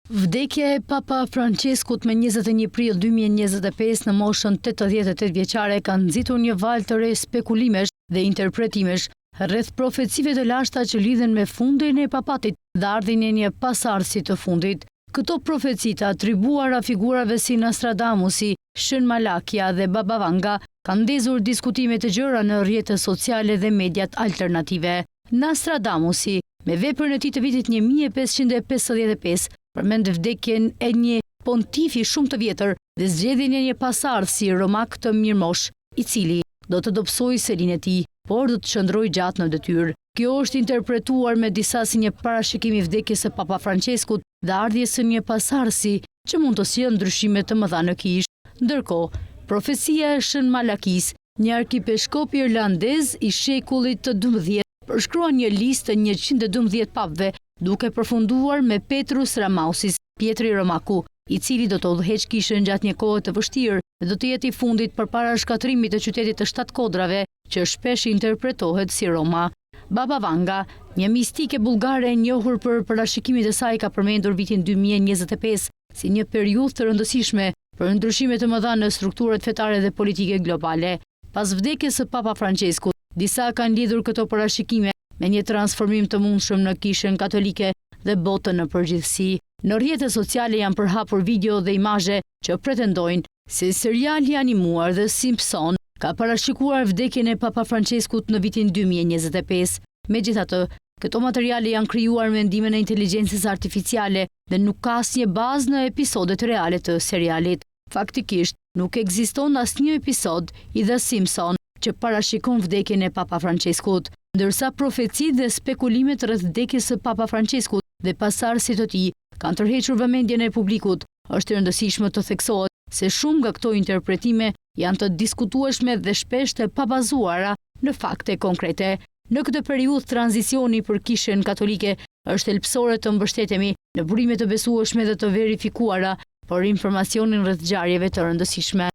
Vdekja e Papa Franceskut me 21 prill 2025 në moshën 88 vjeçare ka nxitur një valë të re spekulimesh dhe interpretimesh rreth profecive të lashta që lidhen me fundin e papatit dhe ardhin e një pasardhësi të fundit. Këto profeci të atribuara figurave si Nostradamusi, Shën Malakia dhe Baba Vanga kanë ndezur diskutime të gjëra në rrjetet sociale dhe mediat alternative. Nostradamusi, me veprën e tij të vitit 1555, përmend vdekjen e një pontifi shumë të vjetër dhe zgjedhjen e një pasardhësi romak të mirëmosh, i cili do të dobësojë selinë e tij, por do të qëndrojë gjatë në detyrë. Kjo është interpretuar me disa si një parashikim i vdekjes së Papa Franceskut dhe ardhjes së një pasardhësi që mund të sjellë ndryshime të mëdha në Kishë. Ndërkohë, profecia e Shën Malakis, një arkipeshkop irlandez i shekullit të 12, përshkruan një listë të 112 papëve, duke përfunduar me Petrus Ramausis, Pietri Romaku, i cili do të udhëheq Kishën gjatë një kohe të vështirë dhe do të jetë i fundit përpara shkatrimit të qytetit të 7 kodrave, që shpesh interpretohet si Roma. Baba Vanga, një mistike bullgare e njohur për parashikimet e saj, ka përmendur vitin 2025 si një periudhë të rëndësishme për ndryshime të mëdha në strukturat fetare dhe politike globale. Pas vdekjes së Papa Franceskut, disa kanë lidhur këto parashikime me një transformim të mundshëm në Kishën katolike dhe botën në përgjithësi. Në rrjetet sociale janë përhapur video dhe imazhe që pretendojnë se seriali animuar The Simpsons ka parashikuar vdekjen e Papa Franceskut në vitin 2025. Megjithatë, këto materiale janë krijuar me ndihmën e inteligjencës artificiale dhe nuk ka asnjë bazë në episodet reale të serialit. Faktikisht, nuk ekziston asnjë episod i The Simpsons që parashikon vdekjen e Papa Franceskut, ndërsa profecitë dhe spekulimet rreth vdekjes së Papa Franceskut dhe pasardhësit të tij kanë tërhequr vëmendjen e publikut. Është e rëndësishme të theksohet se shumë nga këto interpretime janë të diskutueshme dhe shpesh të pabazuara në fakte konkrete. Në këtë periudhë tranzicioni për Kishën katolike është thelbësore të mbështetemi në burime të besueshme dhe të verifikuara për informacionin rreth ngjarjeve të rëndësishme.